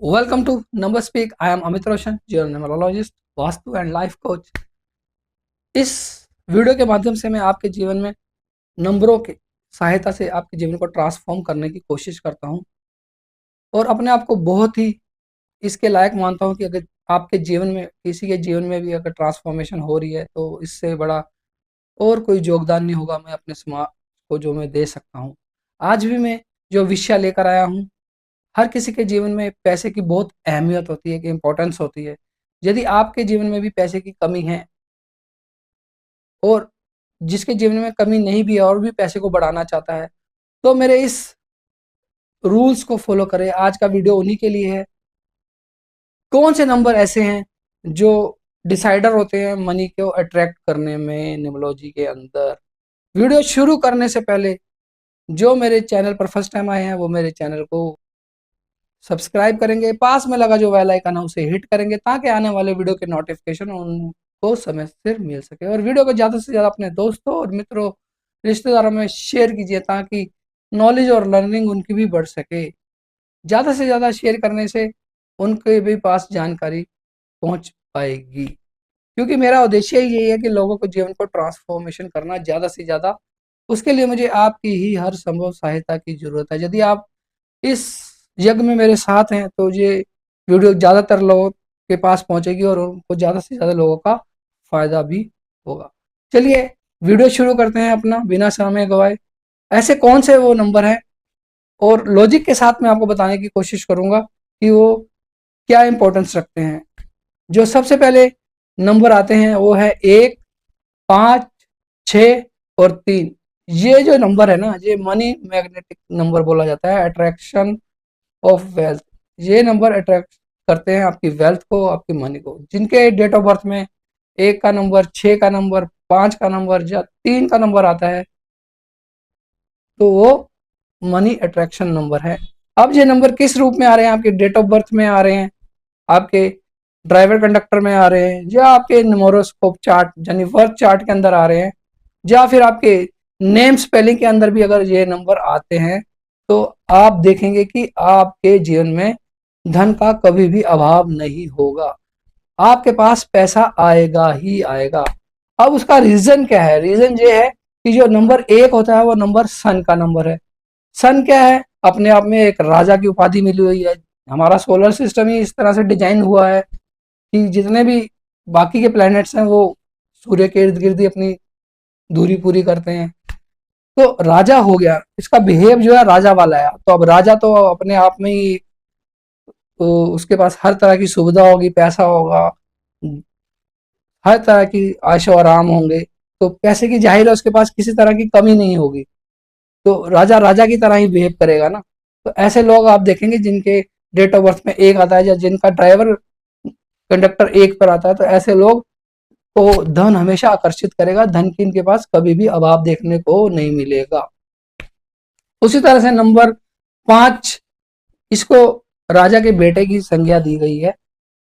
Welcome to Number Speak. I am Amit Roshan, your numerologist, vastu and life coach. इस video के माध्यम से मैं आपके जीवन में नंबरों की सहायता से आपके जीवन को ट्रांसफॉर्म करने की कोशिश करता हूं और अपने आप को बहुत ही इसके लायक मानता हूं कि अगर आपके जीवन में किसी के जीवन में भी अगर ट्रांसफॉर्मेशन हो रही है तो इससे बड़ा और कोई योगदान नहीं होगा मैं अपने समाज को जो मैं दे सकता हूं। आज भी मैं जो विषय लेकर आया हूं, हर किसी के जीवन में पैसे की बहुत अहमियत होती है, कि इम्पोर्टेंस होती है। यदि आपके जीवन में भी पैसे की कमी है और जिसके जीवन में कमी नहीं भी है और भी पैसे को बढ़ाना चाहता है, तो मेरे इस रूल्स को फॉलो करें। आज का वीडियो उन्हीं के लिए है। कौन से नंबर ऐसे हैं जो डिसाइडर होते हैं मनी को अट्रैक्ट करने में न्यूमरोलॉजी के अंदर। वीडियो शुरू करने से पहले जो मेरे चैनल पर फर्स्ट टाइम आए हैं वो मेरे चैनल को सब्सक्राइब करेंगे, पास में लगा जो बेल आइकन है उसे हिट करेंगे ताकि आने वाले वीडियो के नोटिफिकेशन उनको समय से मिल सके। और वीडियो को ज़्यादा से ज़्यादा अपने दोस्तों और मित्रों, रिश्तेदारों में शेयर कीजिए ताकि नॉलेज और लर्निंग उनकी भी बढ़ सके। ज़्यादा से ज़्यादा शेयर करने से उनके भी पास जानकारी पहुंच पाएगी, क्योंकि मेरा उद्देश्य ही यही है कि लोगों को जीवन को ट्रांसफॉर्मेशन करना ज़्यादा से ज़्यादा। उसके लिए मुझे आपकी ही हर संभव सहायता की ज़रूरत है। यदि आप इस यज्ञ में मेरे साथ हैं तो ये वीडियो ज़्यादातर लोगों के पास पहुंचेगी और उनको ज़्यादा से ज़्यादा लोगों का फ़ायदा भी होगा। चलिए वीडियो शुरू करते हैं अपना बिना समय गवाए। ऐसे कौन से वो नंबर हैं और लॉजिक के साथ मैं आपको बताने की कोशिश करूंगा कि वो क्या इंपॉर्टेंस रखते हैं। जो सबसे पहले नंबर आते हैं वो है 1, 5, 6 और 3। ये जो नंबर है ना, ये मनी मैग्नेटिक नंबर बोला जाता है, अट्रैक्शन ऑफ वेल्थ। ये नंबर अट्रैक्ट करते हैं आपकी वेल्थ को, आपकी मनी को। जिनके डेट ऑफ बर्थ में 1 का नंबर, 6 का नंबर, 5 का नंबर या 3 का नंबर आता है तो वो मनी अट्रैक्शन नंबर है। अब ये नंबर किस रूप में आ रहे हैं? आपके डेट ऑफ बर्थ में आ रहे हैं, आपके ड्राइवर कंडक्टर में आ रहे हैं, या आपके न्यूमरोस्कोप चार्ट यानी बर्थ चार्ट के अंदर आ रहे हैं, या फिर आपके नेम स्पेलिंग के अंदर भी अगर ये नंबर आते हैं तो आप देखेंगे कि आपके जीवन में धन का कभी भी अभाव नहीं होगा। आपके पास पैसा आएगा ही आएगा। अब उसका रीजन क्या है? रीजन ये है कि जो नंबर 1 होता है वो नंबर सन का नंबर है। सन क्या है? अपने आप में एक राजा की उपाधि मिली हुई है। हमारा सोलर सिस्टम ही इस तरह से डिजाइन हुआ है कि जितने भी बाकी के प्लैनेट्स हैं वो सूर्य के इर्द गिर्द ही अपनी दूरी पूरी करते हैं। तो राजा हो गया, इसका बिहेव जो है राजा वाला है। तो अब राजा तो अपने आप में ही, तो उसके पास हर तरह की सुविधा होगी, पैसा होगा, हर तरह की आयशो आराम होंगे। तो पैसे की जाहिर है उसके पास किसी तरह की कमी नहीं होगी। तो राजा राजा की तरह ही बिहेव करेगा ना। तो ऐसे लोग आप देखेंगे जिनके डेट ऑफ बर्थ में 1 आता है या जिनका ड्राइवर कंडक्टर 1 पर आता है, तो ऐसे लोग को धन हमेशा आकर्षित करेगा। धन की इनके पास कभी भी अभाव देखने को नहीं मिलेगा। उसी तरह से नंबर 5, इसको राजा के बेटे की संज्ञा दी गई है।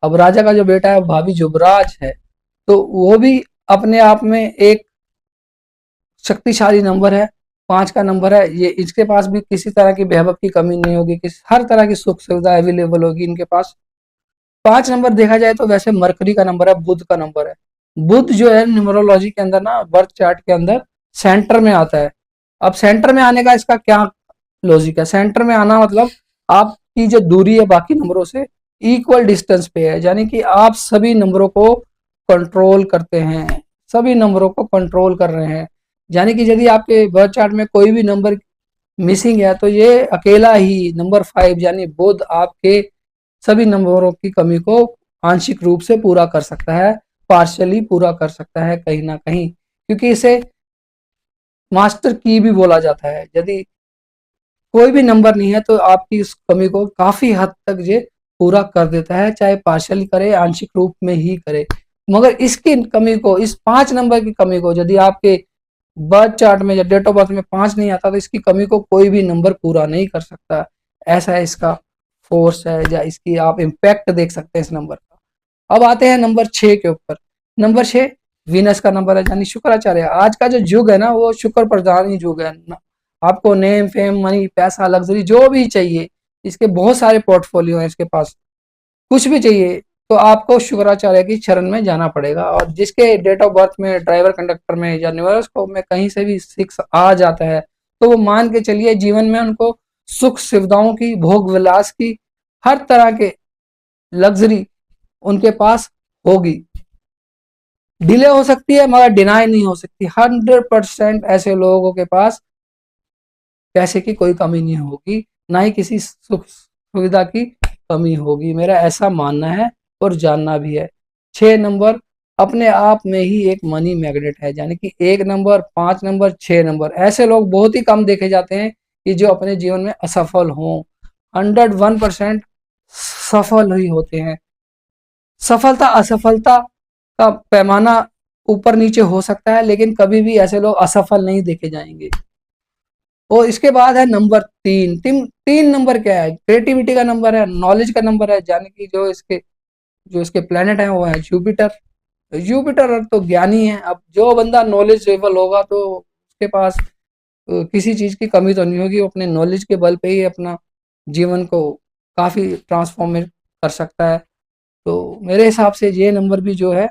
अब राजा का जो बेटा है भाभी युवराज है, तो वो भी अपने आप में एक शक्तिशाली नंबर है। 5 का नंबर है ये, इसके पास भी किसी तरह की वैभव की कमी नहीं होगी, हर तरह की सुख सुविधा अवेलेबल होगी इनके पास। 5 नंबर देखा जाए तो वैसे मरकरी का नंबर है, बुध का नंबर है। बुध जो है न्यूमरोलॉजी के अंदर ना, बर्थ चार्ट के अंदर सेंटर में आता है। अब सेंटर में आने का इसका क्या लॉजिक है? सेंटर में आना मतलब आपकी जो दूरी है बाकी नंबरों से इक्वल डिस्टेंस पे है, यानी कि आप सभी नंबरों को कंट्रोल करते हैं, सभी नंबरों को कंट्रोल कर रहे हैं। यानी कि यदि आपके बर्थ चार्ट में कोई भी नंबर मिसिंग है तो ये अकेला ही नंबर 5 यानी बुध आपके सभी नंबरों की कमी को आंशिक रूप से पूरा कर सकता है, पार्शियली पूरा कर सकता है कहीं ना कहीं, क्योंकि इसे मास्टर की भी बोला जाता है। यदि कोई भी नंबर नहीं है तो आपकी इस कमी को काफी हद तक ये पूरा कर देता है, चाहे पार्शियली करे आंशिक रूप में ही करे। मगर इसकी कमी को, इस 5 नंबर की कमी को यदि आपके बर्थ चार्ट में या डेट ऑफ बर्थ में 5 नहीं आता तो इसकी कमी को कोई भी नंबर पूरा नहीं कर सकता। ऐसा है इसका फोर्स है, या इसकी आप इम्पैक्ट देख सकते हैं इस नंबर का। अब आते हैं नंबर 6 के ऊपर। नंबर 6 वीनस का नंबर है, यानी शुक्राचार्य। आज का जो युग है ना वो शुक्र प्रधान ही युग है ना। आपको नेम फेम मनी पैसा लग्जरी जो भी चाहिए इसके बहुत सारे पोर्टफोलियो हैं इसके पास। कुछ भी चाहिए तो आपको शुक्राचार्य की शरण में जाना पड़ेगा। और जिसके डेट ऑफ बर्थ में, ड्राइवर कंडक्टर में या न्यूरोस्कोप में कहीं से भी 6 आ जाता है तो वो मान के चलिए जीवन में उनको सुख सुविधाओं की, भोग विलास की, हर तरह के लग्जरी उनके पास होगी। डिले हो सकती है मगर डिनाई नहीं हो सकती। 100% ऐसे लोगों के पास पैसे की कोई कमी नहीं होगी, ना ही किसी सुख सुविधा की कमी होगी, मेरा ऐसा मानना है और जानना भी है। 6 नंबर अपने आप में ही एक मनी मैग्नेट है, यानी कि 1 नंबर, 5 नंबर, 6 नंबर ऐसे लोग बहुत ही कम देखे जाते हैं कि जो अपने जीवन में असफल हों। 101% सफल ही होते हैं। सफलता असफलता का पैमाना ऊपर नीचे हो सकता है, लेकिन कभी भी ऐसे लोग असफल नहीं देखे जाएंगे। और इसके बाद है नंबर 3। 3 नंबर क्या है? क्रिएटिविटी का नंबर है, नॉलेज का नंबर है, यानी कि जो इसके प्लेनेट हैं वो है जुपिटर। जुपिटर तो ज्ञानी है। अब जो बंदा नॉलेजेबल होगा तो उसके पास किसी चीज की कमी तो नहीं होगी, वो अपने नॉलेज के बल पे ही अपना जीवन को काफी ट्रांसफॉर्म कर सकता है। तो मेरे हिसाब से ये नंबर भी जो है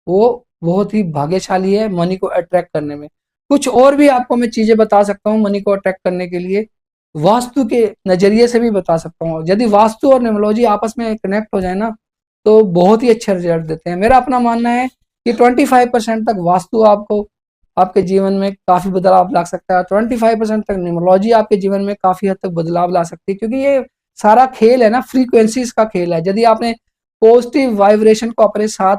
वो बहुत ही भाग्यशाली है मनी को अट्रैक्ट करने में। कुछ और भी आपको मैं चीजें बता सकता हूँ मनी को अट्रैक्ट करने के लिए, वास्तु के नजरिए से भी बता सकता हूँ। यदि वास्तु और न्यूमरोलॉजी आपस में कनेक्ट हो जाए ना तो बहुत ही अच्छे रिजल्ट देते हैं। मेरा अपना मानना है कि 25% तक वास्तु आपको आपके जीवन में काफी बदलाव ला सकता है, 25% तक न्यूमरोलॉजी आपके जीवन में काफी हद तक बदलाव ला सकती है, क्योंकि ये सारा खेल है ना, फ्रीक्वेंसीज का खेल है। यदि आपने पॉजिटिव वाइब्रेशन को अपने साथ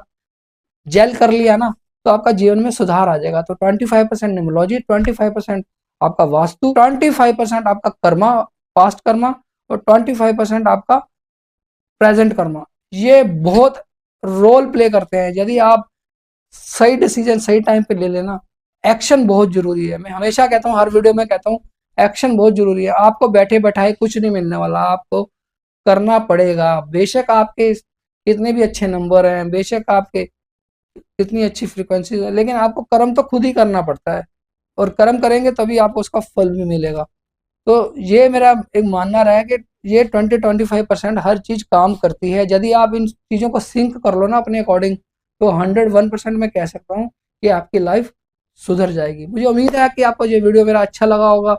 जेल कर लिया ना तो आपका जीवन में सुधार आ जाएगा। तो 25% न्यूमरोलॉजी, 25% आपका वास्तु, 25% आपका कर्मा, पास्ट कर्मा, और 25% आपका प्रेजेंट कर्मा। ये बहुत रोल प्ले करते हैं। यदि आप सही डिसीजन सही टाइम पे ले लेना, एक्शन बहुत जरूरी है। मैं हमेशा कहता हूँ, हर वीडियो में कहता हूँ, एक्शन बहुत जरूरी है। आपको बैठे बैठाए कुछ नहीं मिलने वाला, आपको करना पड़ेगा। बेशक आपके कितने भी अच्छे नंबर हैं, बेशक आपके कितनी अच्छी फ्रीक्वेंसी है, लेकिन आपको कर्म तो खुद ही करना पड़ता है, और कर्म करेंगे तभी आपको उसका फल भी मिलेगा। तो ये मेरा एक मानना रहा है कि ये 20-25% हर चीज काम करती है। यदि आप इन चीजों को सिंक कर लो ना अपने अकॉर्डिंग, तो 101% मैं कह सकता हूँ कि आपकी लाइफ सुधर जाएगी। मुझे उम्मीद है कि आपको ये वीडियो मेरा अच्छा लगा होगा,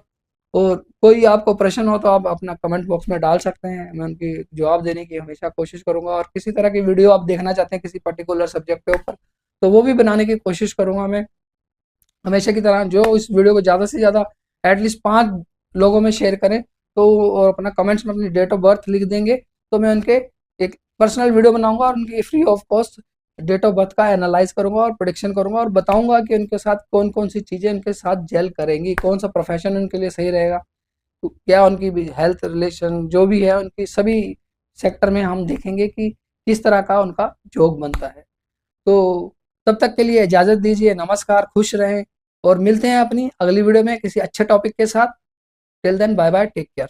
और कोई आपको प्रश्न हो तो आप अपना कमेंट बॉक्स में डाल सकते हैं, मैं उनकी जवाब देने की हमेशा कोशिश करूंगा। और किसी तरह की वीडियो आप देखना चाहते हैं किसी पर्टिकुलर सब्जेक्ट के ऊपर, तो वो भी बनाने की कोशिश करूंगा मैं हमेशा की तरह। जो इस वीडियो को ज़्यादा से ज़्यादा एटलीस्ट 5 लोगों में शेयर करें तो, और अपना कमेंट्स में अपनी डेट ऑफ बर्थ लिख देंगे, तो मैं उनके एक पर्सनल वीडियो बनाऊंगा और उनकी free of cost date of birth का एनालाइज करूंगा और प्रोडिक्शन करूंगा, और बताऊंगा कि उनके साथ कौन कौन सी चीज़ें उनके साथ जेल करेंगी, कौन सा प्रोफेशन उनके लिए सही रहेगा, तो क्या उनकी भी हेल्थ रिलेशन जो भी है उनकी सभी सेक्टर में हम देखेंगे कि किस तरह का उनका योग बनता है। तो तब तक के लिए इजाज़त दीजिए। नमस्कार, खुश रहें, और मिलते हैं अपनी अगली वीडियो में किसी अच्छे टॉपिक के साथ। Till then bye bye, take care.